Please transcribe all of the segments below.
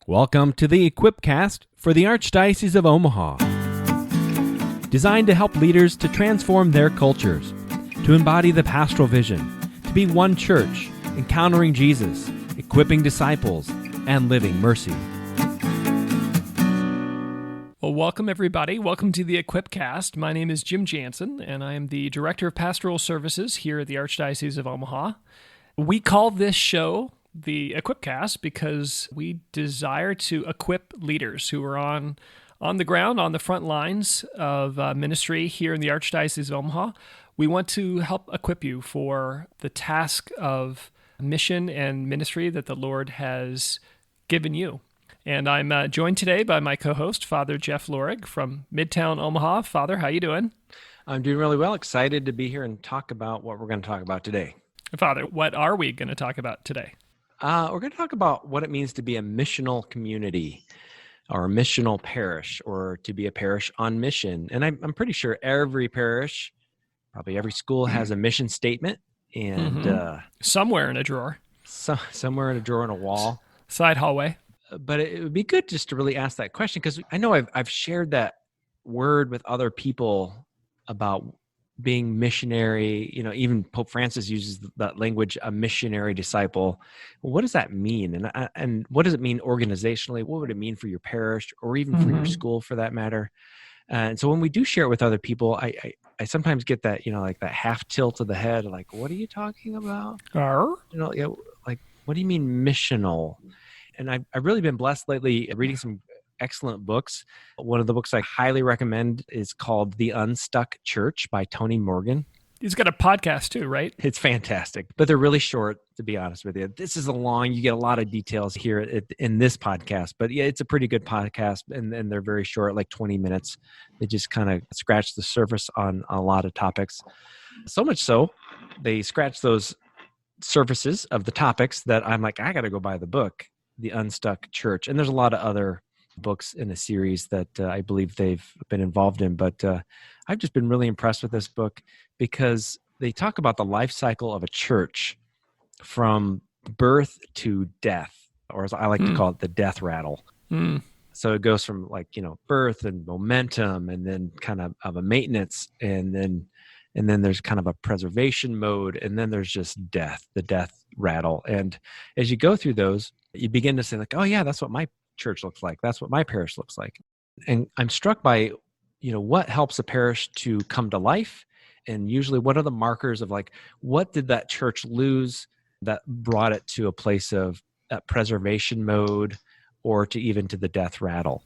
Welcome to the Equipcast for the Archdiocese of Omaha. Designed to help leaders to transform their cultures, to embody the pastoral vision, to be one church, encountering Jesus, equipping disciples, and living mercy. Well, welcome everybody. Welcome to the Equipcast. My name is Jim Jansen, and I am the Director of Pastoral Services here at the Archdiocese of Omaha. We call this show the Equipcast because we desire to equip leaders who are on the ground, on the front lines of ministry here in the Archdiocese of Omaha. We want to help equip you for the task of mission and ministry that the Lord has given you. And I'm joined today by my co-host, Father Jeff Lorig from Midtown Omaha. Father, how you doing? I'm doing really well. Excited to be here and talk about what we're going to talk about today. Father, what are we going to talk about today? We're going to talk about what it means to be a missional community or a missional parish, or to be a parish on mission. And I'm pretty sure every parish, probably every school, has a mission statement, and somewhere in a drawer. Somewhere in a drawer on a wall. Side hallway. But it would be good just to really ask that question, because I know I've shared that word with other people about being missionary. You know, even Pope Francis uses that language, a missionary disciple. Well, what does that mean? And what does it mean organizationally? What would it mean for your parish, or even for your school for that matter? And so when we do share it with other people, I sometimes get that, like that half tilt of the head, like, what are you talking about? Like, what do you mean missional? And I've really been blessed lately reading some excellent books. One of the books I highly recommend is called The Unstuck Church by Tony Morgan. He's got a podcast too, right? It's fantastic, but they're really short, to be honest with you. This is you get a lot of details here in this podcast, but yeah, it's a pretty good podcast, and they're very short, like 20 minutes. They just kind of scratch the surface on a lot of topics. So much so, they scratch those surfaces of the topics that I'm like, I got to go buy the book, The Unstuck Church. And there's a lot of other books in a series that I believe they've been involved in. But I've just been really impressed with this book because they talk about the life cycle of a church from birth to death, or as I like to call it, the death rattle. So it goes from birth and momentum, and then kind of a maintenance, and then there's kind of a preservation mode, and then there's just death, the death rattle. And as you go through those, you begin to say like, oh yeah, that's what my church looks like. That's what my parish looks like. And I'm struck by, what helps a parish to come to life, and usually what are the markers of like, what did that church lose that brought it to a place of that preservation mode, or to even to the death rattle.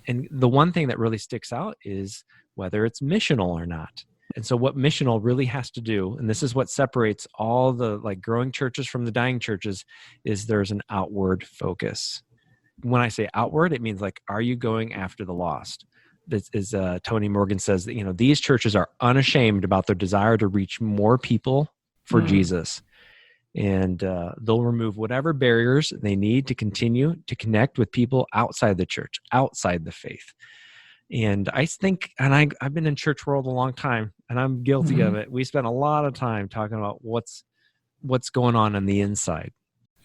And the one thing that really sticks out is whether it's missional or not. And so what missional really has to do, and this is what separates all the growing churches from the dying churches, is there's an outward focus. When I say outward, it means are you going after the lost? This is Tony Morgan says that, these churches are unashamed about their desire to reach more people for Jesus. And they'll remove whatever barriers they need to continue to connect with people outside the church, outside the faith. And I think, and I've been in church world a long time, and I'm guilty of it. We spend a lot of time talking about what's going on the inside.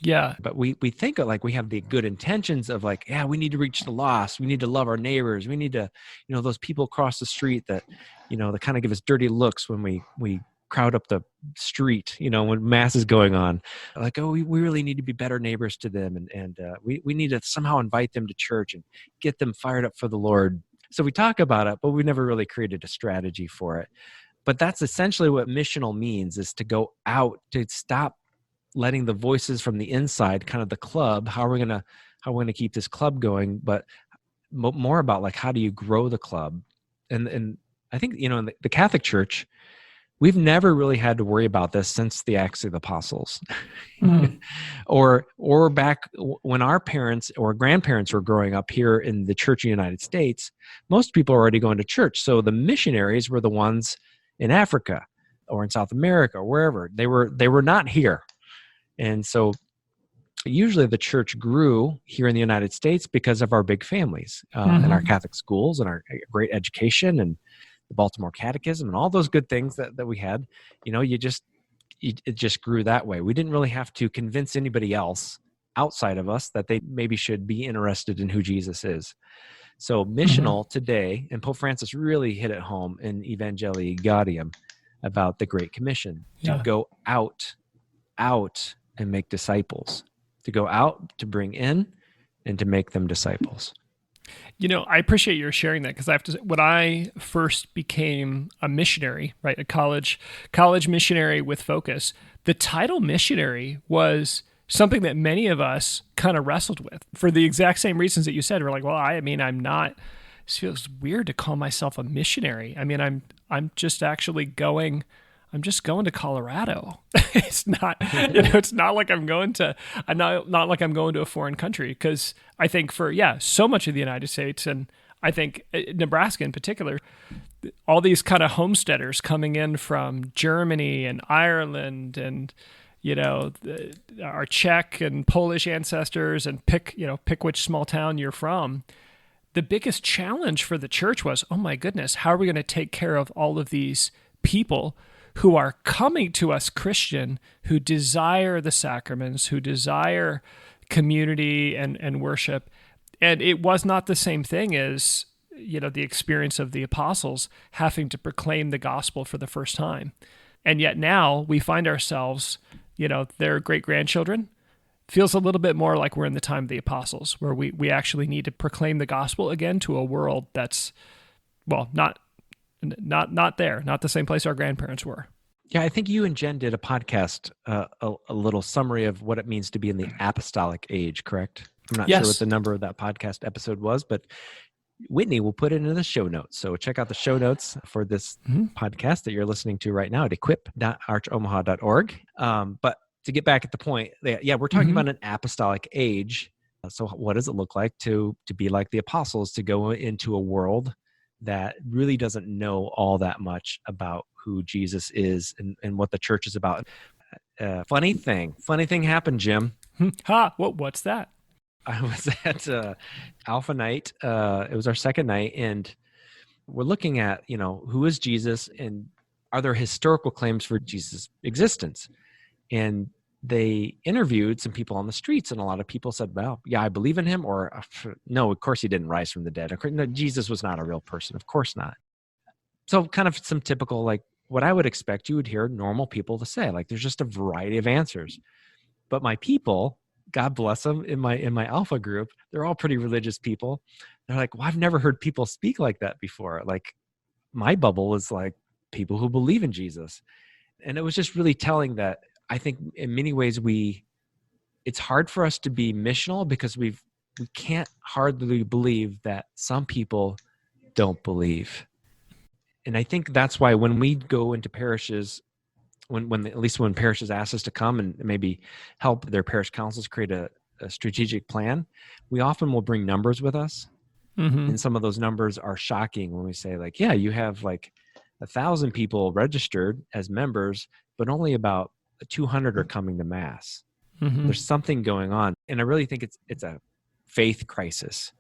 Yeah. But we think we have the good intentions of we need to reach the lost. We need to love our neighbors. We need to, those people across the street that, they kind of give us dirty looks when we crowd up the street, when mass is going on. We really need to be better neighbors to them. And we need to somehow invite them to church and get them fired up for the Lord. So we talk about it, but we never really created a strategy for it. But that's essentially what missional means, is to go out, to stop letting the voices from the inside, kind of the club, how we're going to keep this club going, but more about how do you grow the club. And I think, in the Catholic Church, we've never really had to worry about this since the Acts of the Apostles. or back when our parents or grandparents were growing up here in the Church of the United States, most people are already going to church. So the missionaries were the ones in Africa or in South America or wherever. They were not here. And so usually the church grew here in the United States because of our big families and our Catholic schools and our great education and the Baltimore Catechism and all those good things that we had. It just grew that way. We didn't really have to convince anybody else outside of us that they maybe should be interested in who Jesus is. So Mm-hmm. missional today, and Pope Francis really hit it home in Evangelize about the Great Commission to go out and make disciples, to go out, to bring in, and to make them disciples. I appreciate your sharing that, because I have to say, when I first became a missionary, right, a college missionary with focus, the title missionary was something that many of us kind of wrestled with for the exact same reasons that you said. We're like, well, I'm not, it feels weird to call myself a missionary. I mean, I'm just actually going to Colorado. It's not, it's not like I'm not like I'm going to a foreign country, because I think for, so much of the United States, and I think Nebraska in particular, all these kind of homesteaders coming in from Germany and Ireland and, our Czech and Polish ancestors, and pick which small town you're from. The biggest challenge for the church was, oh my goodness, how are we going to take care of all of these people who are coming to us Christian, who desire the sacraments, who desire community and worship? And it was not the same thing as, the experience of the apostles having to proclaim the gospel for the first time. And yet now we find ourselves, their great-grandchildren. Feels a little bit more like we're in the time of the apostles, where we actually need to proclaim the gospel again to a world that's, well, not there, not the same place our grandparents were. Yeah, I think you and Jen did a podcast, a little summary of what it means to be in the apostolic age, correct? I'm not sure what the number of that podcast episode was, but Whitney will put it in the show notes. So check out the show notes for this podcast that you're listening to right now at equip.archomaha.org. But to get back at the point, we're talking about an apostolic age. So what does it look like to be like the apostles, to go into a world that really doesn't know all that much about who Jesus is and what the church is about? Funny thing happened, Jim. What's that? I was at Alpha Night. It was our second night, and we're looking at, who is Jesus, and are there historical claims for Jesus' existence? And they interviewed some people on the streets, and a lot of people said, well, yeah, I believe in him, or no, of course he didn't rise from the dead. No, Jesus was not a real person. Of course not. So kind of some typical, like what I would expect you would hear normal people to say, like there's just a variety of answers. But my people, God bless them, in my Alpha group, they're all pretty religious people. They're like, well, I've never heard people speak like that before. Like my bubble is like people who believe in Jesus. And it was just really telling that I think in many ways it's hard for us to be missional because we can't hardly believe that some people don't believe. And I think that's why when we go into parishes, at least when parishes ask us to come and maybe help their parish councils create a strategic plan, we often will bring numbers with us. And some of those numbers are shocking when we say, like, yeah, you have like 1,000 people registered as members, but only about 200 are coming to Mass. There's something going on. And I really think it's a faith crisis.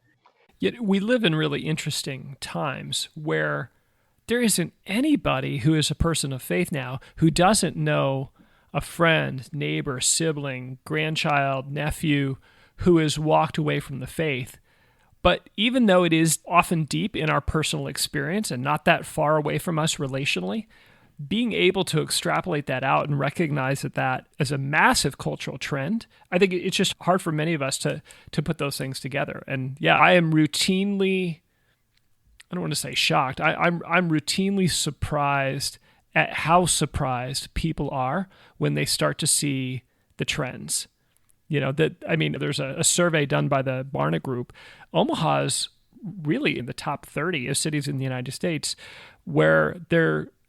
Yet we live in really interesting times where there isn't anybody who is a person of faith now who doesn't know a friend, neighbor, sibling, grandchild, nephew who has walked away from the faith. But even though it is often deep in our personal experience and not that far away from us relationally, being able to extrapolate that out and recognize that as a massive cultural trend, I think it's just hard for many of us to put those things together. And yeah, I am routinely, I don't want to say shocked, I'm routinely surprised at how surprised people are when they start to see the trends. There's a survey done by the Barna Group. Omaha is really in the top 30 of cities in the United States where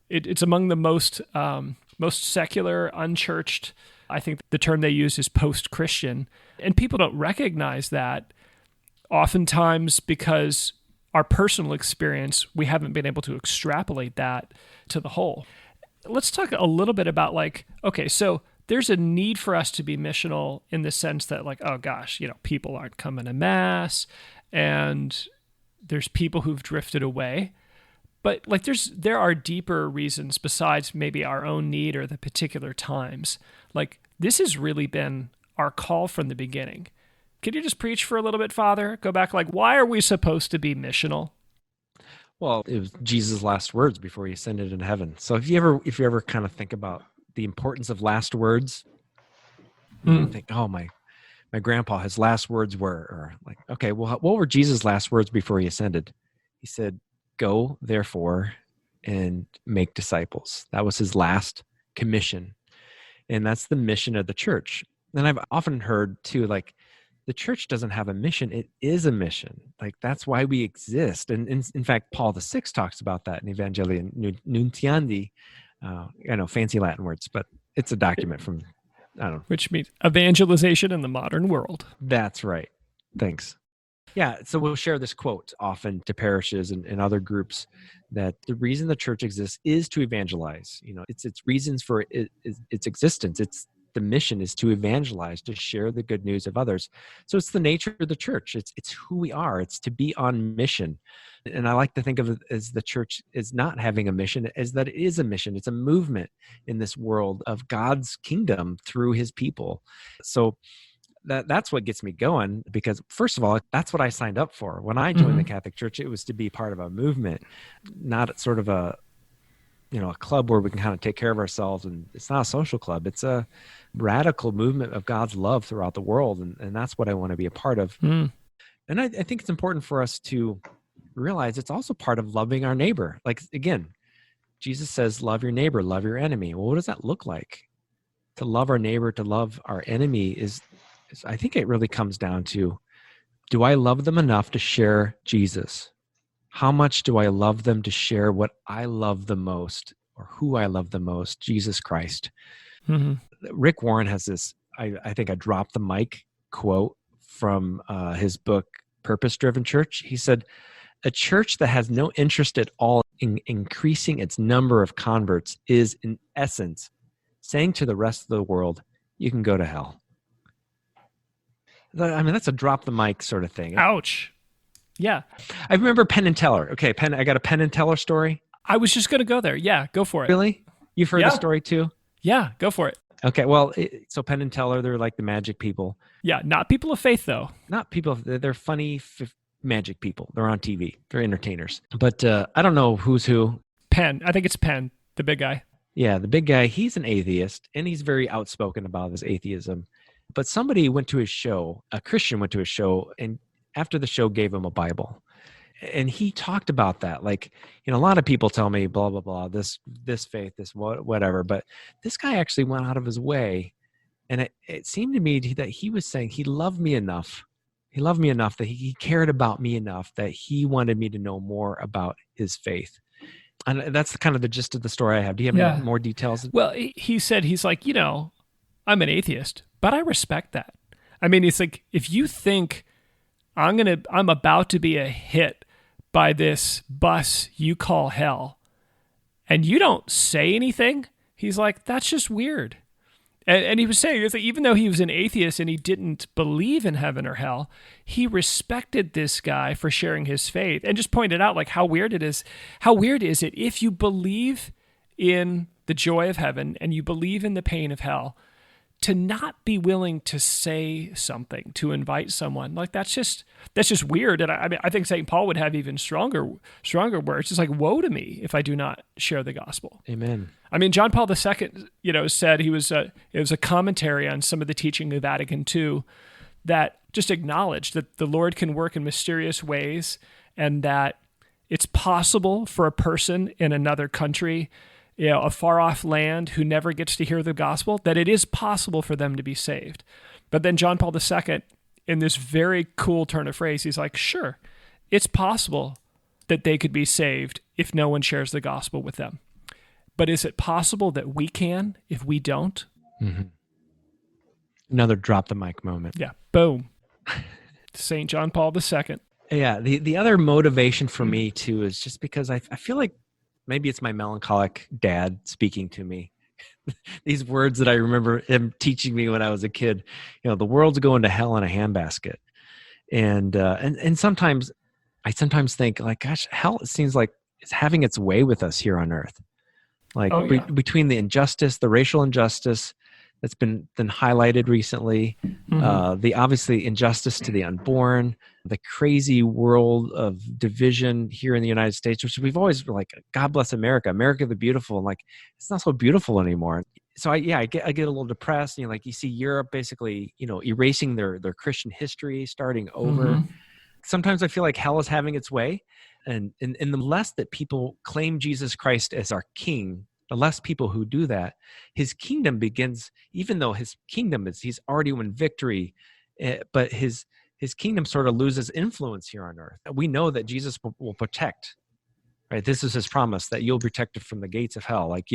it's among the most secular, unchurched. I think the term they use is post-Christian. And people don't recognize that oftentimes because our personal experience, we haven't been able to extrapolate that to the whole. Let's talk a little bit about so there's a need for us to be missional in the sense that oh gosh, people aren't coming to Mass and there's people who've drifted away. But there are deeper reasons besides maybe our own need or the particular times. This has really been our call from the beginning. Could you just preach for a little bit, Father? Go back, why are we supposed to be missional? Well, it was Jesus' last words before he ascended into heaven. So if you ever kind of think about the importance of last words, you think, oh, my grandpa, his last words were, or okay, well, what were Jesus' last words before he ascended? He said, "Go, therefore, and make disciples." That was his last commission. And that's the mission of the church. And I've often heard too, the church doesn't have a mission. It is a mission. That's why we exist. And in fact, Paul VI talks about that in Evangelii Nuntiandi. I know, fancy Latin words, but it's a document from, I don't know. Which means evangelization in the modern world. That's right. Thanks. Yeah, so we'll share this quote often to parishes and other groups, that the reason the church exists is to evangelize. It's reasons for its existence. The mission is to evangelize, to share the good news of others. So it's the nature of the church. It's who we are. It's to be on mission. And I like to think of it as the church is not having a mission, as that it is a mission. It's a movement in this world of God's kingdom through his people. So that's what gets me going, because first of all, that's what I signed up for. When I joined the Catholic Church, it was to be part of a movement, not sort of a club where we can kind of take care of ourselves. And it's not a social club. It's a radical movement of God's love throughout the world. And that's what I want to be a part of. And I think it's important for us to realize it's also part of loving our neighbor. Again, Jesus says, love your neighbor, love your enemy. Well, what does that look like? To love our neighbor, to love our enemy is I think it really comes down to, do I love them enough to share Jesus? How much do I love them to share what I love the most, or who I love the most, Jesus Christ? Rick Warren has this, I think, a drop the mic quote from his book, Purpose Driven Church. He said, a church that has no interest at all in increasing its number of converts is, in essence, saying to the rest of the world, you can go to hell. I mean, that's a drop the mic sort of thing. Ouch. Yeah. I remember Penn and Teller. Okay, I got a Penn and Teller story. I was just going to go there. Yeah, go for it. Really? You've heard the story too? Yeah, go for it. Okay, well, so Penn and Teller, they're like the magic people. Yeah, not people of faith, though. Not people. They're funny magic people. They're on TV. They're entertainers. But I don't know who's who. Penn. I think it's Penn, the big guy. Yeah, the big guy. He's an atheist, and he's very outspoken about his atheism. But somebody went to his show, a Christian went to his show, and after the show gave him a Bible. And he talked about that. A lot of people tell me, blah, blah, blah, this faith, this whatever. But this guy actually went out of his way. And it seemed to me that he was saying he loved me enough. He loved me enough that he cared about me enough that he wanted me to know more about his faith. And that's kind of the gist of the story I have. Do you have any more details? Well, he said, he's like, I'm an atheist, but I respect that. I mean, it's like, if you think I'm about to be a hit by this bus you call hell, and you don't say anything, he's like, that's just weird. And he was saying, even though he was an atheist and he didn't believe in heaven or hell, he respected this guy for sharing his faith, and just pointed out how weird it is. How weird is it if you believe in the joy of heaven and you believe in the pain of hell, to not be willing to say something, to invite someone? That's just weird. And I think St. Paul would have even stronger words. It's like, woe to me if I do not share the gospel. Amen. I mean, John Paul II, said it was a commentary on some of the teaching of Vatican II that just acknowledged that the Lord can work in mysterious ways, and that it's possible for a person in another country, a far-off land, who never gets to hear the gospel, that it is possible for them to be saved. But then John Paul II, in this very cool turn of phrase, he's like, sure, it's possible that they could be saved if no one shares the gospel with them. But is it possible that we can if we don't? Mm-hmm. Another drop the mic moment. Yeah, boom. St. John Paul II. Yeah, the other motivation for me, too, is just because I feel like maybe it's my melancholic dad speaking to me. These words that I remember him teaching me when I was a kid. The world's going to hell in a handbasket. And sometimes I think, gosh, hell, it seems like it's having its way with us here on earth. Between the injustice, the racial injustice, that's been highlighted recently. The obviously injustice to the unborn, the crazy world of division here in the United States, which we've always been like, God bless America, America the beautiful. And like, it's not so beautiful anymore. So I get a little depressed. Like you see Europe basically, erasing their Christian history, starting over. Sometimes I feel like hell is having its way. And the less that people claim Jesus Christ as our king, the less people who do that, his kingdom begins, even though his kingdom he's already won victory, but his kingdom sort of loses influence here on earth. We know that Jesus will protect, right? This is his promise, that you'll be protected from the gates of hell. Like,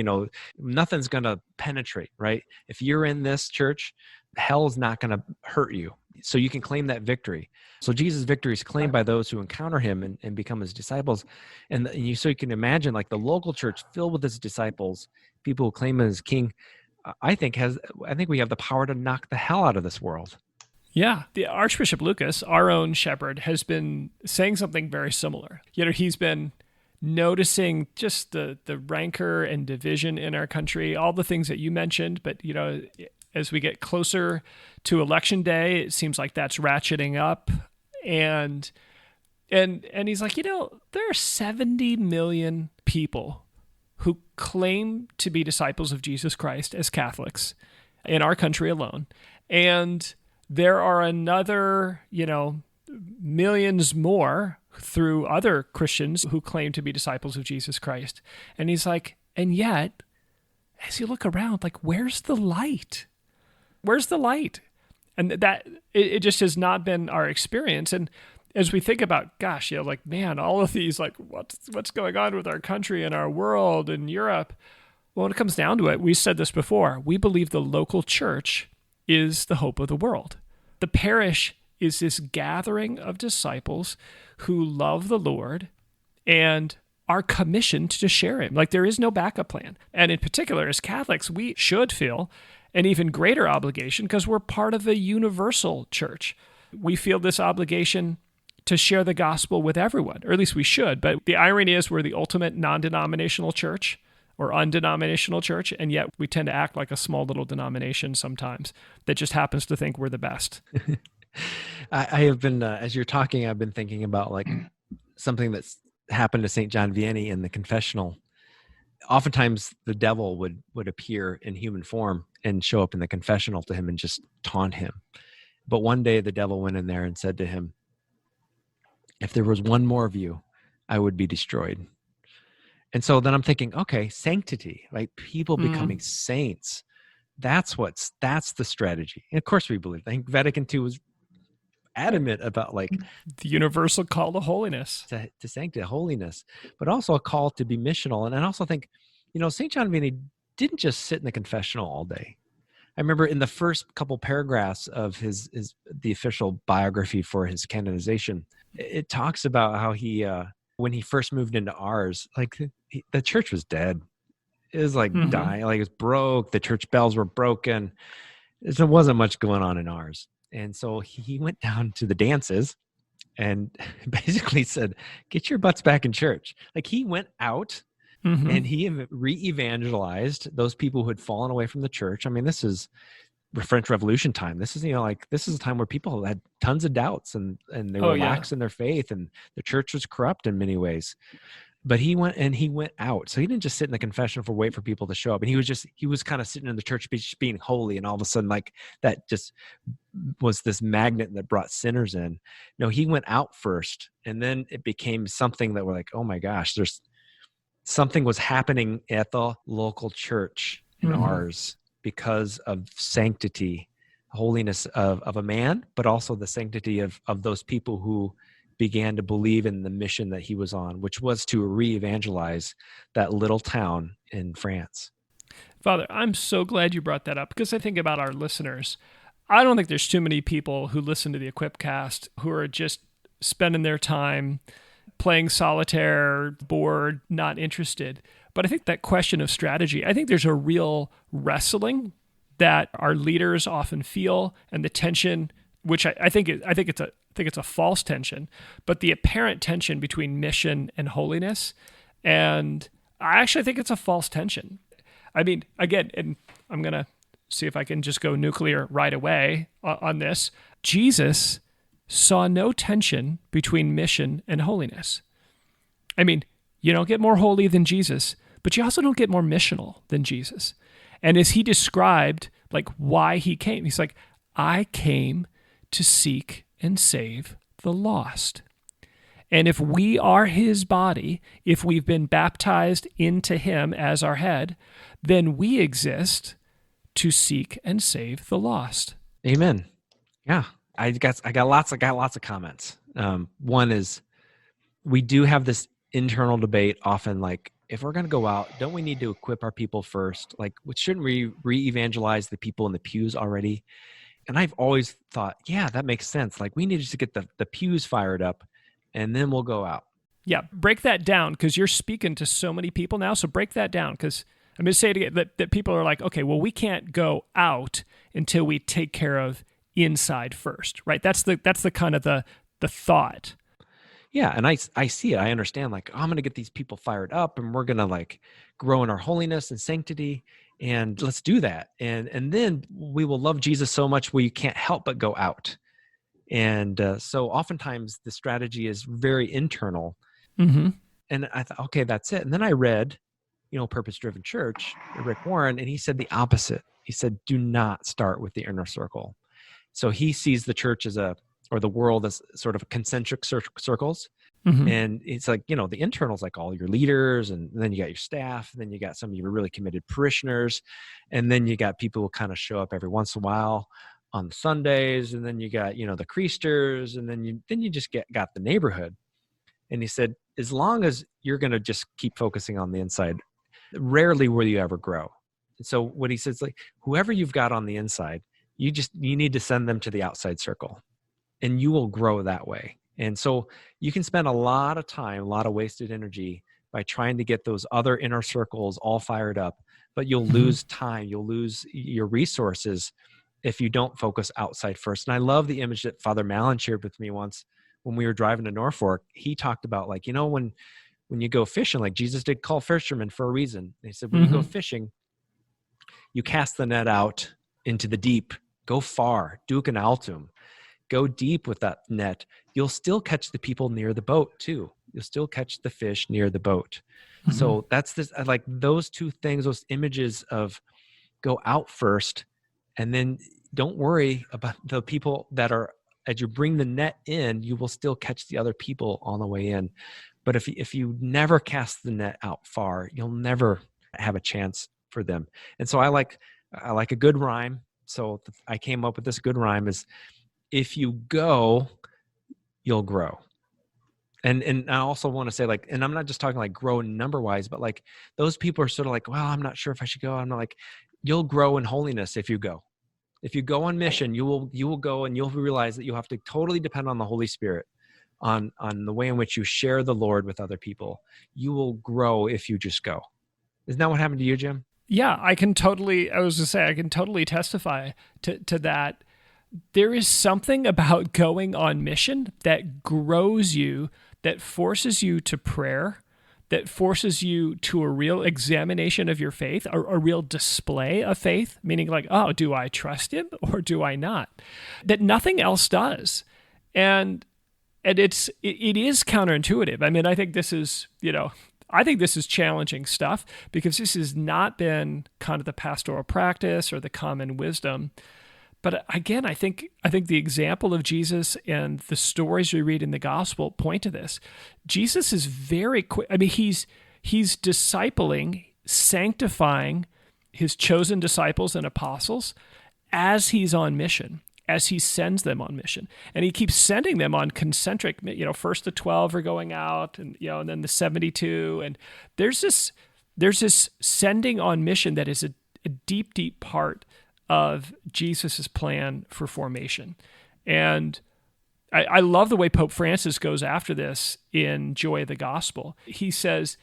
nothing's going to penetrate, right? If you're in this church, hell's not going to hurt you. So you can claim that victory. So Jesus' victory is claimed by those who encounter him and become his disciples. So you can imagine like the local church filled with his disciples, people who claim him as king, I think we have the power to knock the hell out of this world. Yeah. The Archbishop Lucas, our own shepherd, has been saying something very similar. He's been noticing just the rancor and division in our country, all the things that you mentioned, but as we get closer to election day, it seems like that's ratcheting up. And he's like, there are 70 million people who claim to be disciples of Jesus Christ as Catholics in our country alone. And there are another, millions more through other Christians who claim to be disciples of Jesus Christ. And he's like, and yet, as you look around, like, where's the light? Where's the light? And that it just has not been our experience. And as we think about, gosh, man, all of these, like, what's going on with our country and our world and Europe? Well, when it comes down to it, we said this before, we believe the local church is the hope of the world. The parish is this gathering of disciples who love the Lord and are commissioned to share him. Like, there is no backup plan. And in particular, as Catholics, we should feel an even greater obligation because we're part of a universal church. We feel this obligation to share the gospel with everyone, or at least we should. But the irony is we're the ultimate non-denominational church or undenominational church, and yet we tend to act like a small little denomination sometimes that just happens to think we're the best. I have been, as you're talking, I've been thinking about like something that's happened to St. John Vianney in the confessional. Oftentimes the devil would appear in human form and show up in the confessional to him and just taunt him. But one day the devil went in there and said to him, if there was one more of you, I would be destroyed. And so then I'm thinking, okay, sanctity, right? People becoming saints. That's the strategy. And of course we believe. I think Vatican II was adamant about like the universal call to holiness, to sanctity, holiness, but also a call to be missional. And I also think, St. John Vianney didn't just sit in the confessional all day. I remember in the first couple paragraphs of the official biography for his canonization, it talks about how he, when he first moved into ours, like the church was dead. It was like dying, like it was broke. The church bells were broken. There wasn't much going on in ours. And so he went down to the dances and basically said, get your butts back in church. Like he went out and he re-evangelized those people who had fallen away from the church. I mean, this is French Revolution time. This is, this is a time where people had tons of doubts and they were lax in their faith and the church was corrupt in many ways. But he went out. So he didn't just sit in the confessional wait for people to show up. And he was kind of sitting in the church being holy. And all of a sudden, like that just was this magnet that brought sinners in. No, he went out first. And then it became something that we're like, oh my gosh, there's something was happening at the local church in ours because of sanctity, holiness of a man, but also the sanctity of those people who began to believe in the mission that he was on, which was to re-evangelize that little town in France. Father, I'm so glad you brought that up because I think about our listeners. I don't think there's too many people who listen to the Equipcast who are just spending their time playing solitaire, bored, not interested. But I think that question of strategy, I think there's a real wrestling that our leaders often feel, and the tension, which I think it's a false tension, but the apparent tension between mission and holiness. And I actually think it's a false tension. I mean, again, and I'm going to see if I can just go nuclear right away on this. Jesus saw no tension between mission and holiness. I mean, you don't get more holy than Jesus, but you also don't get more missional than Jesus. And as he described like why he came, he's like, I came to seek and save the lost. And if we are his body, if we've been baptized into him as our head, then we exist to seek and save the lost. Amen. Yeah. I got lots of comments. One is, we do have this internal debate often, like, if we're going to go out, don't we need to equip our people first? Like, shouldn't we re-evangelize the people in the pews already? And I've always thought, yeah, that makes sense. Like, we need to get the pews fired up, and then we'll go out. Yeah, break that down, because you're speaking to so many people now. So break that down, because I'm going to say it again, that people are like, okay, well, we can't go out until we take care of inside first, right? That's the kind of the thought. Yeah, and I see it. I understand, like, I'm going to get these people fired up, and we're going to like grow in our holiness and sanctity, and let's do that. And then we will love Jesus so much we can't help but go out. And so oftentimes the strategy is very internal. Mm-hmm. And I thought, okay, that's it. And then I read, Purpose Driven Church, Rick Warren, and he said the opposite. He said, do not start with the inner circle. So he sees the church or the world as sort of concentric circles. Mm-hmm. And it's like, the internal's like all your leaders, and then you got your staff, and then you got some of your really committed parishioners, and then you got people who kind of show up every once in a while on Sundays, and then you got, the creasters, and then you just got the neighborhood. And he said, as long as you're going to just keep focusing on the inside, rarely will you ever grow. And so what he says, like, whoever you've got on the inside, you need to send them to the outside circle, and you will grow that way. And so you can spend a lot of time, a lot of wasted energy by trying to get those other inner circles all fired up, but you'll lose time, you'll lose your resources if you don't focus outside first. And I love the image that Father Mallon shared with me once when we were driving to Norfolk. He talked about, like, when you go fishing, like Jesus did call fishermen for a reason. And he said, when you go fishing, you cast the net out into the deep, go far, ducum altum, go deep with that net. You'll still catch the people near the boat too. You'll still catch the fish near the boat. Mm-hmm. So that's this, I like those two things, those images of go out first, and then don't worry about the people that are, as you bring the net in, you will still catch the other people on the way in. But if you never cast the net out far, you'll never have a chance for them. And so I like a good rhyme. So I came up with this good rhyme is, if you go, you'll grow. And I also want to say, like, and I'm not just talking like grow number wise, but like those people are sort of like, well, I'm not sure if I should go. I'm not like, you'll grow in holiness if you go. If you go on mission, you will go, and you'll realize that you have to totally depend on the Holy Spirit, on the way in which you share the Lord with other people. You will grow if you just go. Isn't that what happened to you, Jim? Yeah, I can totally testify to that. There is something about going on mission that grows you, that forces you to prayer, that forces you to a real examination of your faith, a real display of faith, meaning like, oh, do I trust him or do I not? That nothing else does. And it is counterintuitive. I mean, I think this is challenging stuff, because this has not been kind of the pastoral practice or the common wisdom. But again, I think the example of Jesus and the stories we read in the gospel point to this. Jesus is very quick. I mean, he's discipling, sanctifying his chosen disciples and apostles as he's on mission, as he sends them on mission. And he keeps sending them on concentric, first the 12 are going out, and and then the 72. And there's this sending on mission that is a deep, deep part of Jesus's plan for formation. And I love the way Pope Francis goes after this in Joy of the Gospel. He says,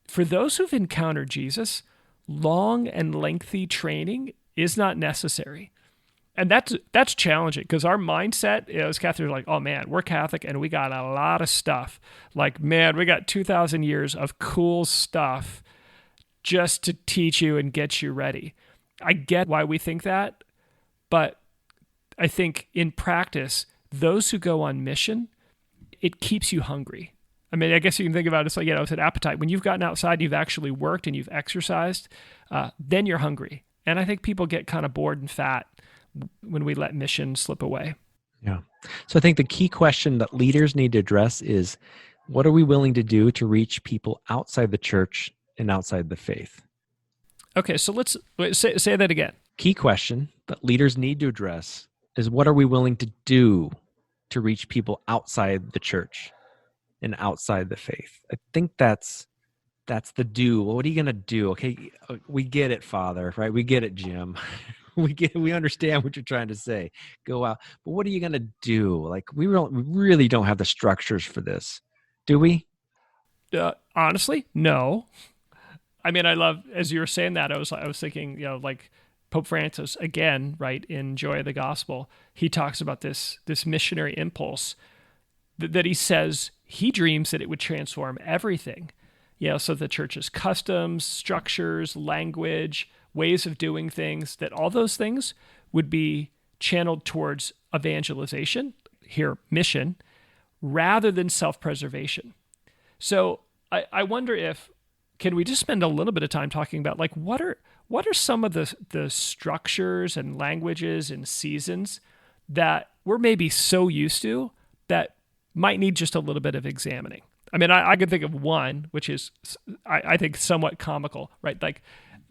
for those who've encountered Jesus, long and lengthy training is not necessary. And that's challenging, because our mindset as Catholics are like, oh man, we're Catholic and we got a lot of stuff. Like, man, we got 2,000 years of cool stuff just to teach you and get you ready. I get why we think that, but I think in practice, those who go on mission, it keeps you hungry. I mean, I guess you can think about it as like, it's an appetite. When you've gotten outside, you've actually worked and you've exercised, then you're hungry. And I think people get kind of bored and fat when we let mission slip away. Yeah. So I think the key question that leaders need to address is, what are we willing to do to reach people outside the church and outside the faith? Okay, so let's say that again. Key question that leaders need to address is, what are we willing to do to reach people outside the church and outside the faith? I think that's the do. Well, what are you going to do? Okay, we get it, Father, right? We get it, Jim. We understand what you're trying to say. Go out. But what are you going to do? Like, we really don't have the structures for this. Do we? Honestly, no. I mean, I love, as you were saying that, I was thinking, like Pope Francis, again, right, in Joy of the Gospel, he talks about this missionary impulse that he says he dreams that it would transform everything. So the church's customs, structures, language, ways of doing things, that all those things would be channeled towards evangelization, here, mission, rather than self-preservation. So I wonder can we just spend a little bit of time talking about, like, what are some of the structures and languages and seasons that we're maybe so used to that might need just a little bit of examining? I mean, I could think of one, which is, I think, somewhat comical, right? Like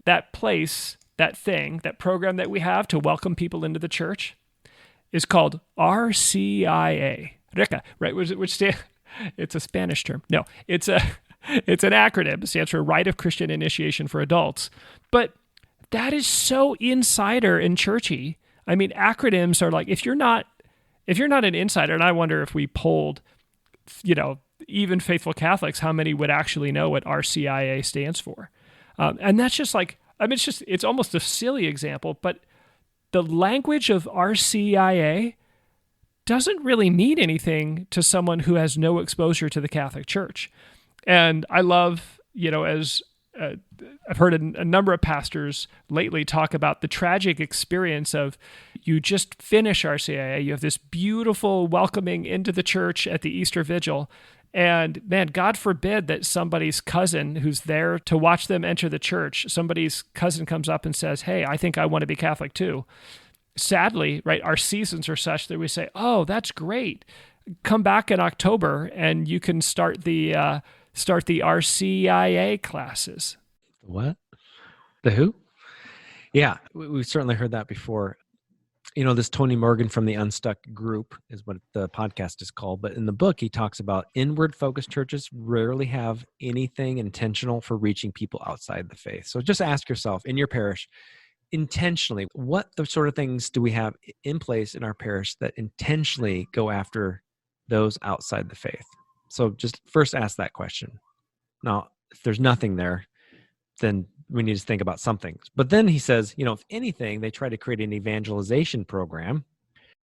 that place, that thing, that program that we have to welcome people into the church is called RCIA, right? Which it's a Spanish term. No, it's an acronym. It stands for Rite of Christian Initiation for Adults. But that is so insider and churchy. I mean, acronyms are like, if you're not an insider, and I wonder if we polled, even faithful Catholics, how many would actually know what RCIA stands for? And that's just like, I mean, it's almost a silly example, but the language of RCIA doesn't really mean anything to someone who has no exposure to the Catholic Church. And I love, as I've heard a number of pastors lately talk about the tragic experience of, you just finish RCIA, you have this beautiful welcoming into the church at the Easter Vigil, and man, God forbid that somebody's cousin who's there to watch them enter the church, somebody's cousin comes up and says, "Hey, I think I want to be Catholic too." Sadly, right, our seasons are such that we say, "Oh, that's great. Come back in October and you can start the RCIA classes." What? The who? Yeah, we've certainly heard that before. This Tony Morgan from the Unstuck group is what the podcast is called. But in the book, he talks about inward-focused churches rarely have anything intentional for reaching people outside the faith. So just ask yourself, in your parish, intentionally, what the sort of things do we have in place in our parish that intentionally go after those outside the faith? So just first ask that question. Now, if there's nothing there, then we need to think about something. But then he says, if anything, they try to create an evangelization program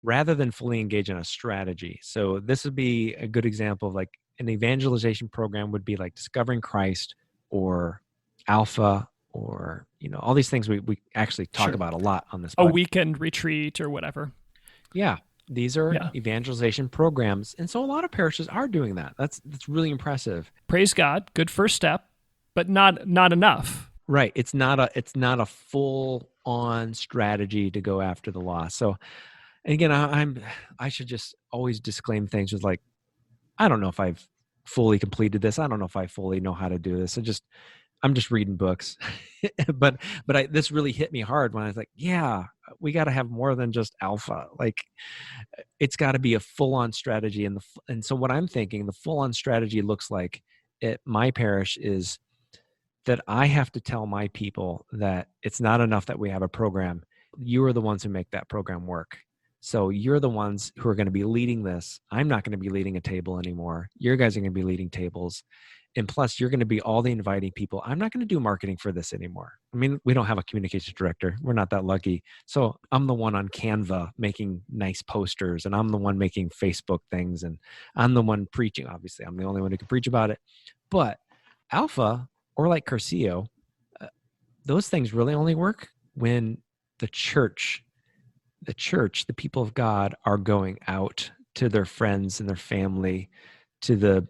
rather than fully engage in a strategy. So this would be a good example of, like, an evangelization program would be like Discovering Christ or Alpha or, all these things we actually talk about a lot on this podcast. A weekend retreat or whatever. Yeah. These are evangelization programs. And so a lot of parishes are doing that. That's really impressive. Praise God. Good first step, but not enough. Right. It's not a full on strategy to go after the lost. So again, I should just always disclaim things with, like, I don't know if I've fully completed this. I don't know if I fully know how to do this. I'm just reading books. but this really hit me hard when I was like, yeah, we got to have more than just Alpha. Like, it's got to be a full on strategy. And so what I'm thinking, the full on strategy looks like at my parish is that I have to tell my people that it's not enough that we have a program. You are the ones who make that program work. So you're the ones who are going to be leading this. I'm not going to be leading a table anymore. You guys are going to be leading tables. And plus, you're going to be all the inviting people. I'm not going to do marketing for this anymore. I mean, we don't have a communications director. We're not that lucky. So I'm the one on Canva making nice posters, and I'm the one making Facebook things, and I'm the one preaching. Obviously, I'm the only one who can preach about it. But Alpha, or like Curcio, those things really only work when the church, the people of God are going out to their friends and their family, to the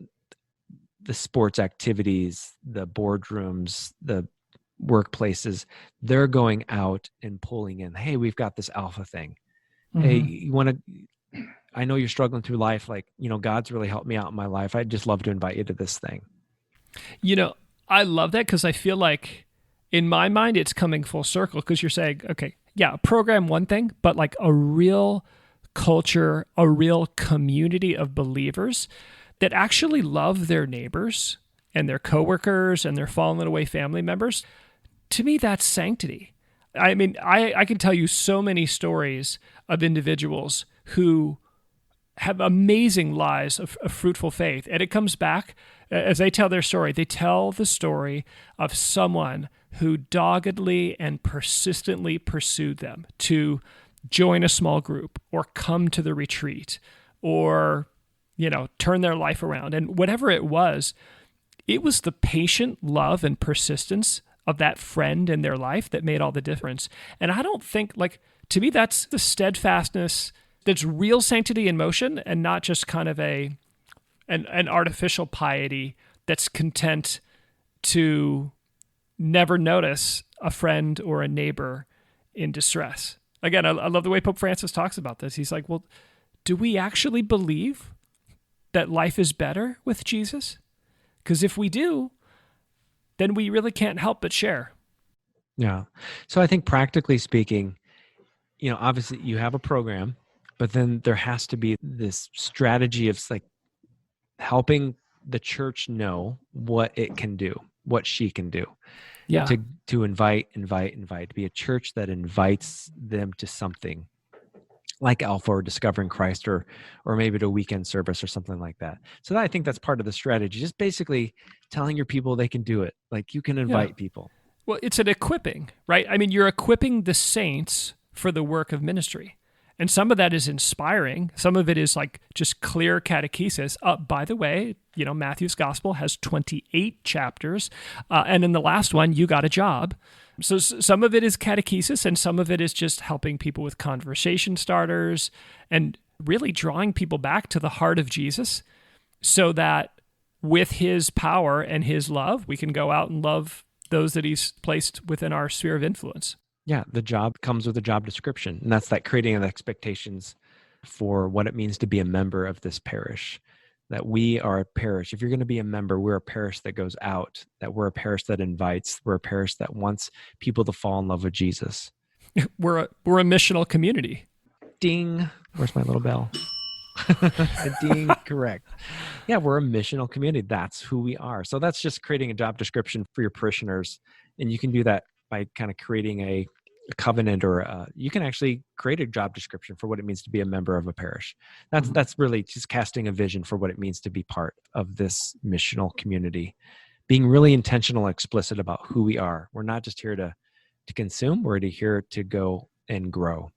sports activities, the boardrooms, the workplaces, they're going out and pulling in, hey, we've got this alpha thing. Hey, you want to, I know you're struggling through life. Like, God's really helped me out in my life. I'd just love to invite you to this thing. I love that because I feel like in my mind, it's coming full circle because you're saying, okay, yeah, program one thing, but like a real culture, a real community of believers that actually love their neighbors and their coworkers and their fallen away family members. To me, that's sanctity. I mean, I can tell you so many stories of individuals who have amazing lives of fruitful faith. And it comes back, as they tell their story, they tell the story of someone who doggedly and persistently pursued them to join a small group or come to the retreat or, turn their life around. And whatever it was the patient love and persistence of that friend in their life that made all the difference. And I don't think, to me, that's the steadfastness that's real sanctity in motion and not just kind of an artificial piety that's content to never notice a friend or a neighbor in distress. Again, I love the way Pope Francis talks about this. He's like, well, do we actually believe that life is better with Jesus? Because if we do, then we really can't help but share. Yeah. So I think practically speaking, obviously you have a program, but then there has to be this strategy of like helping the church know what it can do, what she can do. Yeah. To invite, to be a church that invites them to something like Alpha or Discovering Christ or maybe to a weekend service or something like that. So I think that's part of the strategy, just basically telling your people they can do it. Like you can invite people. Well, it's an equipping, right? I mean, you're equipping the saints for the work of ministry. And some of that is inspiring. Some of it is like just clear catechesis. By the way, Matthew's gospel has 28 chapters. And in the last one, you got a job. So some of it is catechesis and some of it is just helping people with conversation starters and really drawing people back to the heart of Jesus so that with his power and his love, we can go out and love those that he's placed within our sphere of influence. Yeah, the job comes with a job description, and that's that creating of expectations for what it means to be a member of this parish, that we are a parish. If you're going to be a member, we're a parish that goes out, that we're a parish that invites, we're a parish that wants people to fall in love with Jesus. We're a missional community. Ding. Where's my little bell? Ding, correct. Yeah, we're a missional community. That's who we are. So that's just creating a job description for your parishioners, and you can do that by kind of creating a covenant, or you can actually create a job description for what it means to be a member of a parish. That's really just casting a vision for what it means to be part of this missional community, being really intentional and explicit about who we are. We're not just here to consume, we're here to go and grow.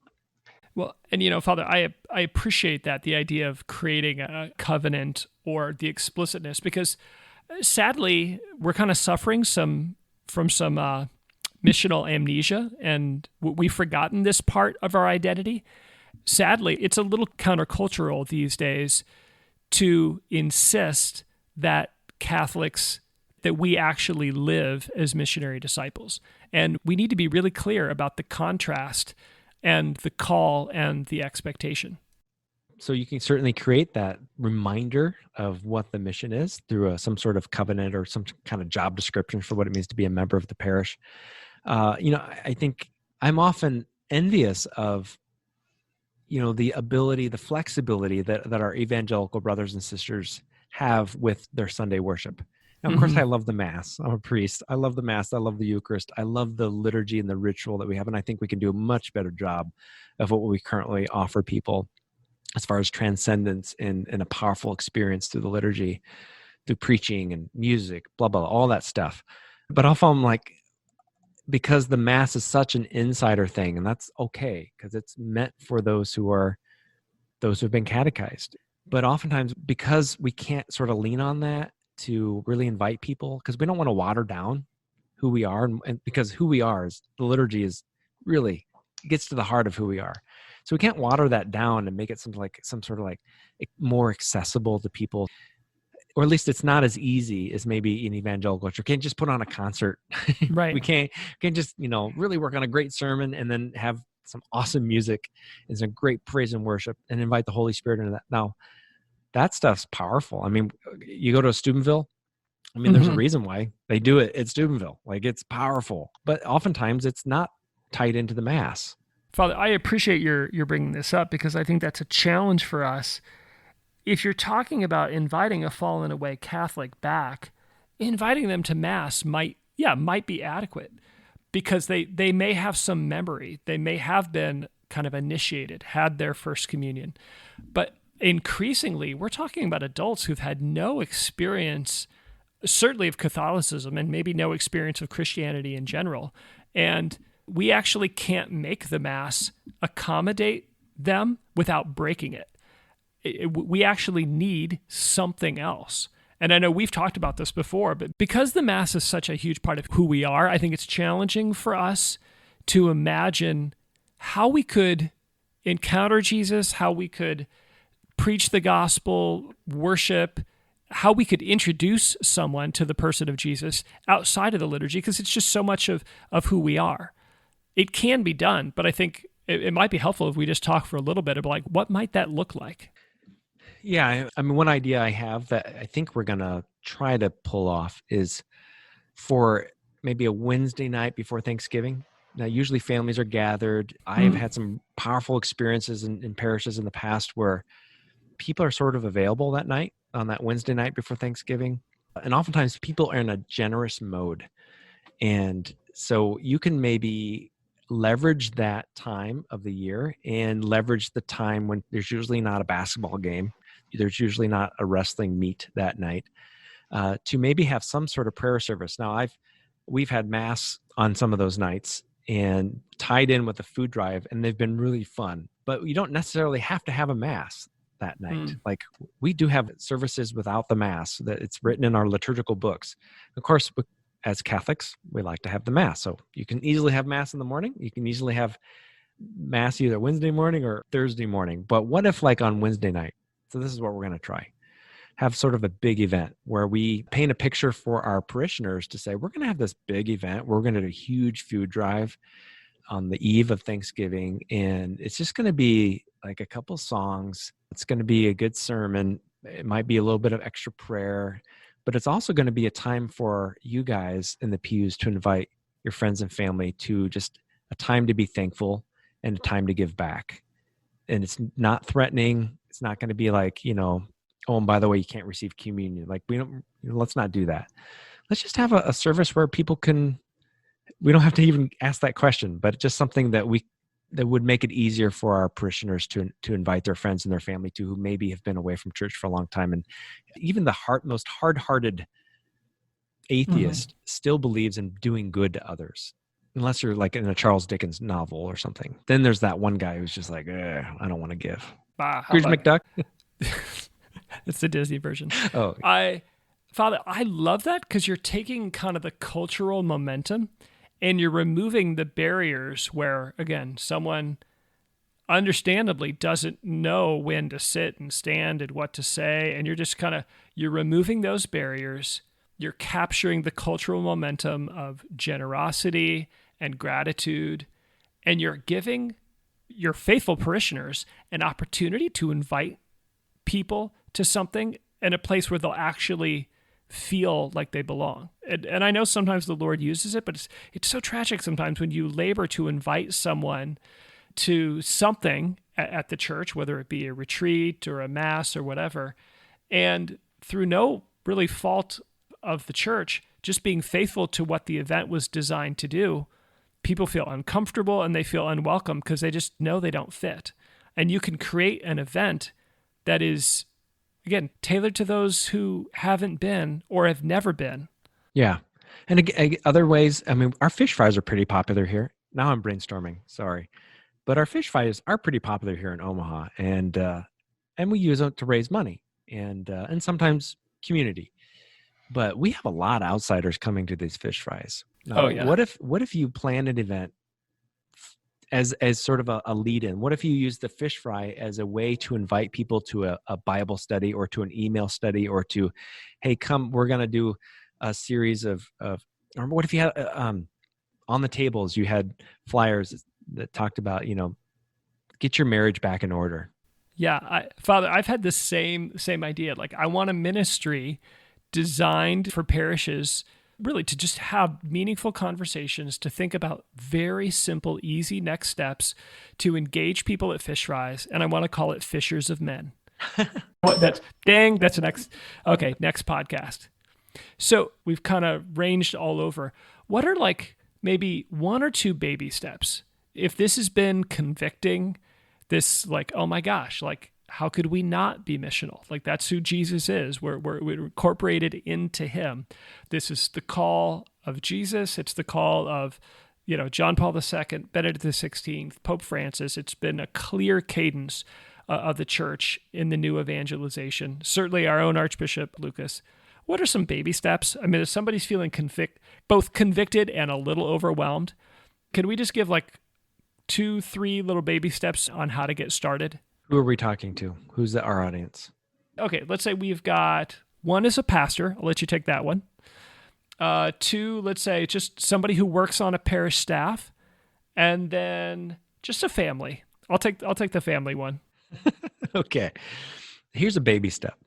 Well, and Father, I appreciate that, the idea of creating a covenant or the explicitness, because sadly, we're kind of suffering from some missional amnesia, and we've forgotten this part of our identity. Sadly, it's a little countercultural these days to insist that Catholics, that we actually live as missionary disciples. And we need to be really clear about the contrast and the call and the expectation. So you can certainly create that reminder of what the mission is through some sort of covenant or some kind of job description for what it means to be a member of the parish. I think I'm often envious of, the ability, the flexibility that our evangelical brothers and sisters have with their Sunday worship. Now, of course, I love the Mass. I'm a priest. I love the Mass. I love the Eucharist. I love the liturgy and the ritual that we have. And I think we can do a much better job of what we currently offer people as far as transcendence in a powerful experience through the liturgy, through preaching and music, blah, blah, all that stuff. But often I'm like, because the Mass is such an insider thing, and that's okay, because it's meant for those who have been catechized. But oftentimes, because we can't sort of lean on that to really invite people, because we don't want to water down who we are, and because who we are is, the liturgy is really gets to the heart of who we are. So we can't water that down and make it some sort of like more accessible to people, or at least it's not as easy as maybe in evangelical church. Can't just put on a concert. Right. We can't just, really work on a great sermon and then have some awesome music and some great praise and worship and invite the Holy Spirit into that. Now, that stuff's powerful. I mean, you go to a Steubenville, there's a reason why they do it at Steubenville. Like, it's powerful, but oftentimes it's not tied into the Mass. Father, I appreciate your bringing this up, because I think that's a challenge for us. If you're talking about inviting a fallen away Catholic back, inviting them to Mass might be adequate, because they may have some memory. They may have been kind of initiated, had their first communion. But increasingly, we're talking about adults who've had no experience, certainly of Catholicism, and maybe no experience of Christianity in general. And we actually can't make the Mass accommodate them without breaking it. We actually need something else. And I know we've talked about this before, but because the Mass is such a huge part of who we are, I think it's challenging for us to imagine how we could encounter Jesus, how we could preach the gospel, worship, how we could introduce someone to the person of Jesus outside of the liturgy, because it's just so much of who we are. It can be done, but I think it might be helpful if we just talk for a little bit about, like, what might that look like? Yeah, one idea I have that I think we're going to try to pull off is for maybe a Wednesday night before Thanksgiving. Now, usually families are gathered. I've had some powerful experiences in parishes in the past where people are sort of available that night, on that Wednesday night before Thanksgiving. And oftentimes people are in a generous mode. And so you can maybe leverage that time of the year and leverage the time when there's usually not a basketball game, there's usually not a wrestling meet that night, to maybe have some sort of prayer service. Now, we've had Mass on some of those nights and tied in with a food drive, and they've been really fun. But you don't necessarily have to have a Mass that night. Like, we do have services without the Mass, that it's written in our liturgical books. Of course, as Catholics, we like to have the Mass. So you can easily have Mass in the morning. You can easily have Mass either Wednesday morning or Thursday morning. But what if, like, on Wednesday night? So this is what we're going to try. Have sort of a big event where we paint a picture for our parishioners to say, we're going to have this big event. We're going to do a huge food drive on the eve of Thanksgiving. And it's just going to be like a couple songs. It's going to be a good sermon. It might be a little bit of extra prayer. But it's also going to be a time for you guys in the pews to invite your friends and family to just a time to be thankful and a time to give back. And it's not threatening. It's not going to be like, oh, and by the way, you can't receive communion. Like, let's not do that. Let's just have a service where people we don't have to even ask that question, but just something that would make it easier for our parishioners to invite their friends and their family to, who maybe have been away from church for a long time. And even the most hard-hearted atheist still believes in doing good to others, unless you're like in a Charles Dickens novel or something. Then there's that one guy who's just like, I don't want to give. Scrooge McDuck. It's the Disney version. Oh, Father, I love that, because you're taking kind of the cultural momentum and you're removing the barriers where, again, someone understandably doesn't know when to sit and stand and what to say. And you're just you're removing those barriers. You're capturing the cultural momentum of generosity and gratitude. And you're giving your faithful parishioners an opportunity to invite people to something in a place where they'll actually feel like they belong. And I know sometimes the Lord uses it, but it's so tragic sometimes when you labor to invite someone to something at the church, whether it be a retreat or a Mass or whatever, and through no really fault of the church, just being faithful to what the event was designed to do, people feel uncomfortable and they feel unwelcome because they just know they don't fit. And you can create an event that is, again, tailored to those who haven't been or have never been. Yeah. And other ways, our fish fries are pretty popular here. Now I'm brainstorming, sorry. But our fish fries are pretty popular here in Omaha, and we use them to raise money and sometimes community. But we have a lot of outsiders coming to these fish fries. Now, Oh, yeah. What if you plan an event as sort of a lead-in? What if you use the fish fry as a way to invite people to a Bible study or to an email study or to, hey, come, we're going to do a series of, or what if you had, on the tables, you had flyers that talked about, get your marriage back in order. Yeah, Father, I've had this same idea. Like, I want a ministry designed for parishes really to just have meaningful conversations, to think about very simple, easy next steps to engage people at fish fries. And I want to call it Fishers of Men. That's next podcast. So we've kind of ranged all over. What are like maybe one or two baby steps? If this has been convicting, this like, oh my gosh, like, how could we not be missional? Like, that's who Jesus is. We're incorporated into him. This is the call of Jesus. It's the call of, John Paul II, Benedict XVI, Pope Francis. It's been a clear cadence of the church in the new evangelization. Certainly our own Archbishop Lucas. What are some baby steps? I mean, if somebody's feeling both convicted and a little overwhelmed, can we just give like 2-3 little baby steps on how to get started? Who are we talking to? Who's our audience? Okay, let's say we've got one is a pastor. I'll let you take that one. 2, let's say just somebody who works on a parish staff, and then just a family. I'll take the family one. Okay. Here's a baby step.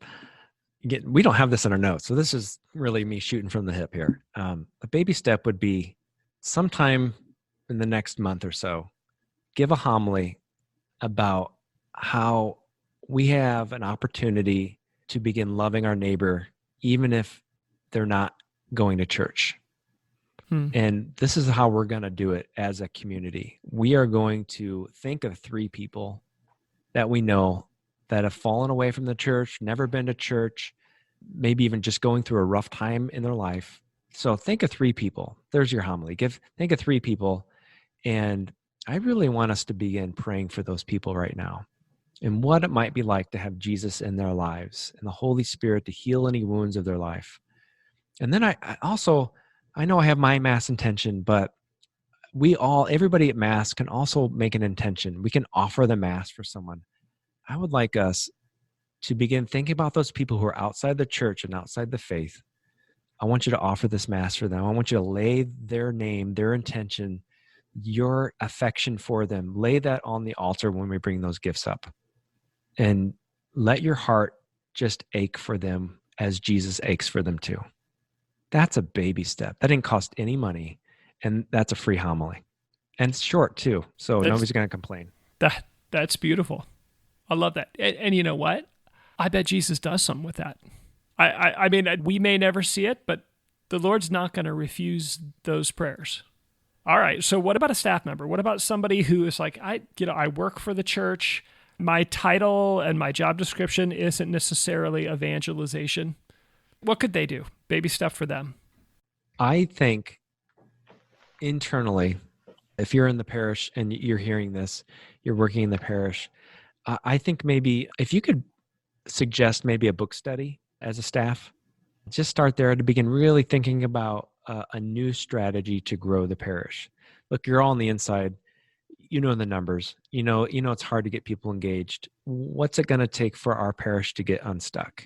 We don't have this in our notes, so this is really me shooting from the hip here. A baby step would be sometime in the next month or so, give a homily about how we have an opportunity to begin loving our neighbor, even if they're not going to church. And this is how we're going to do it as a community. We are going to think of 3 people that we know that have fallen away from the church, never been to church, maybe even just going through a rough time in their life. So think of 3 people. There's your homily. Think of 3 people. And I really want us to begin praying for those people right now and what it might be like to have Jesus in their lives and the Holy Spirit to heal any wounds of their life. And then I know I have my Mass intention, but everybody at Mass can also make an intention. We can offer the Mass for someone. I would like us to begin thinking about those people who are outside the church and outside the faith. I want you to offer this Mass for them. I want you to lay their name, their intention, your affection for them. Lay that on the altar when we bring those gifts up. And let your heart just ache for them as Jesus aches for them too. That's a baby step. That didn't cost any money. And that's a free homily. And it's short too. So nobody's going to complain. That's beautiful. I love that. And you know what? I bet Jesus does something with that. I mean, we may never see it, but the Lord's not going to refuse those prayers. All right. So what about a staff member? What about somebody who is like, I work for the church. My title and my job description isn't necessarily evangelization. What could they do? Baby stuff for them. I think internally, if you're in the parish and you're hearing this, you're working in the parish, I think maybe if you could suggest maybe a book study as a staff, just start there to begin really thinking about a new strategy to grow the parish. Look, you're all on the inside. You know the numbers. You know it's hard to get people engaged. What's it going to take for our parish to get unstuck?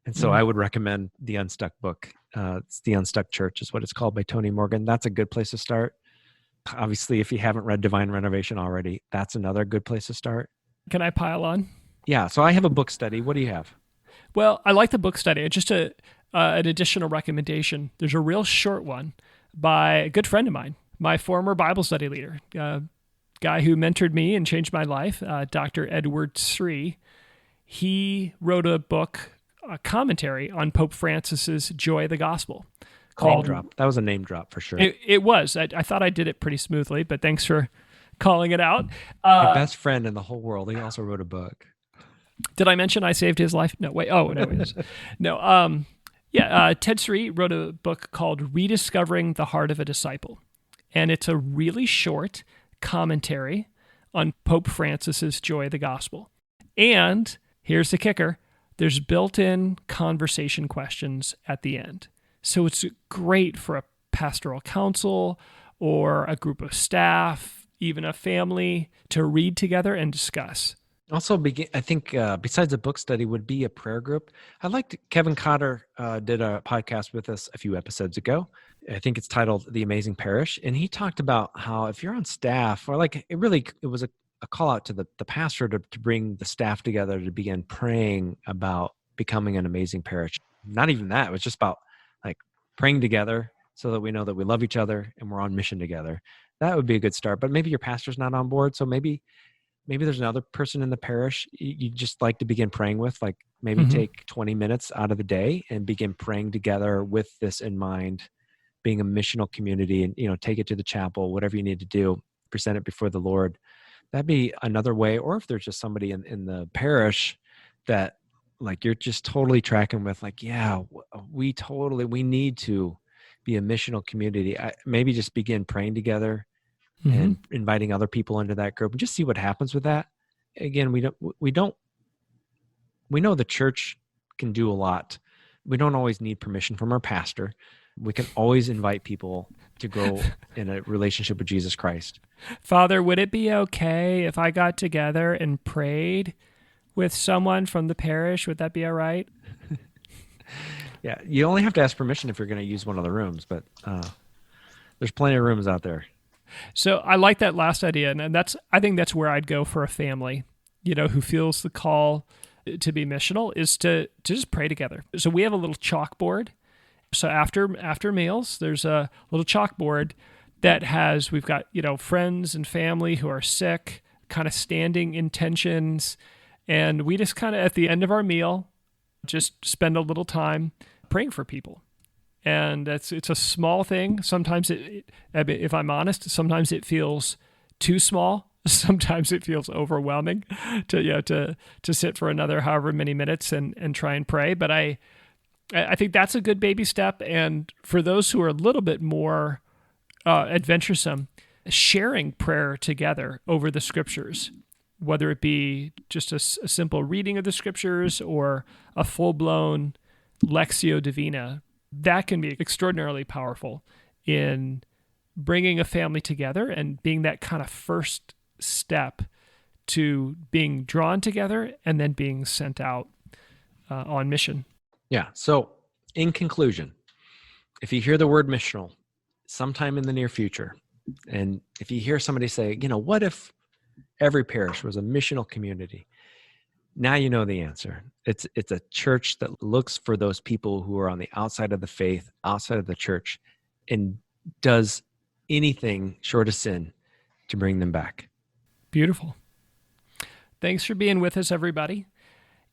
And so I would recommend the Unstuck book. It's The Unstuck Church is what it's called, by Tony Morgan. That's a good place to start. Obviously, if you haven't read Divine Renovation already, that's another good place to start. Can I pile on? Yeah. So I have a book study. What do you have? Well, I like the book study. Just an additional recommendation. There's a real short one by a good friend of mine, my former Bible study leader, guy who mentored me and changed my life, Dr. Edward Sri. He wrote a book, a commentary on Pope Francis's Joy of the Gospel. Name drop. That was a name drop for sure. It was. I thought I did it pretty smoothly, but thanks for calling it out. My best friend in the whole world. He also wrote a book. Did I mention I saved his life? No, wait. Oh, no. No. Ted Sri wrote a book called Rediscovering the Heart of a Disciple. And it's a really short commentary on Pope Francis's Joy of the Gospel. And here's the kicker. There's built-in conversation questions at the end. So it's great for a pastoral council or a group of staff, even a family to read together and discuss. Also, I think besides a book study would be a prayer group. I liked Kevin Cotter did a podcast with us a few episodes ago. I think it's titled The Amazing Parish. And he talked about how if you're on staff, or like it was a call out to the pastor to bring the staff together to begin praying about becoming an amazing parish. Not even that. It was just about like praying together so that we know that we love each other and we're on mission together. That would be a good start. But maybe your pastor's not on board. So maybe there's another person in the parish you just like to begin praying with, like maybe take 20 minutes out of the day and begin praying together with this in mind, being a missional community, and, take it to the chapel, whatever you need to do, present it before the Lord. That'd be another way. Or if there's just somebody in the parish that like you're just totally tracking with, like, yeah, we need to be a missional community. Maybe just begin praying together and inviting other people into that group and just see what happens with that. Again, we know the church can do a lot. We don't always need permission from our pastor. We can always invite people to grow in a relationship with Jesus Christ. Father, would it be okay if I got together and prayed with someone from the parish? Would that be all right? Yeah, you only have to ask permission if you're going to use one of the rooms, but there's plenty of rooms out there. So I like that last idea, and I think that's where I'd go for a family, who feels the call to be missional, is to just pray together. So we have a little chalkboard. So after meals, there's a little chalkboard that we've got, friends and family who are sick, kind of standing intentions, and we just kind of at the end of our meal just spend a little time praying for people. And it's a small thing. Sometimes if I'm honest, sometimes it feels too small. Sometimes it feels overwhelming to sit for another however many minutes and try and pray. But I think that's a good baby step. And for those who are a little bit more adventuresome, sharing prayer together over the scriptures, whether it be just a simple reading of the scriptures or a full-blown Lectio Divina, that can be extraordinarily powerful in bringing a family together and being that kind of first step to being drawn together and then being sent out on mission. Yeah. So in conclusion, if you hear the word missional sometime in the near future, and if you hear somebody say, what if every parish was a missional community? Now you know the answer. It's a church that looks for those people who are on the outside of the faith, outside of the church, and does anything short of sin to bring them back. Beautiful. Thanks for being with us, everybody.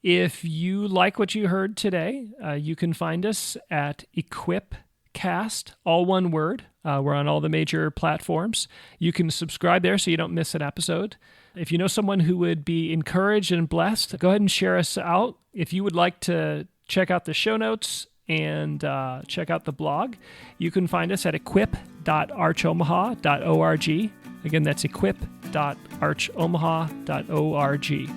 If you like what you heard today, you can find us at EquipCast, all one word. We're on all the major platforms. You can subscribe there so you don't miss an episode. If you know someone who would be encouraged and blessed, go ahead and share us out. If you would like to check out the show notes and check out the blog, you can find us at equip.archomaha.org. Again, that's equip.archomaha.org.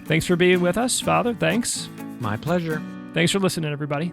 Thanks for being with us, Father. Thanks. My pleasure. Thanks for listening, everybody.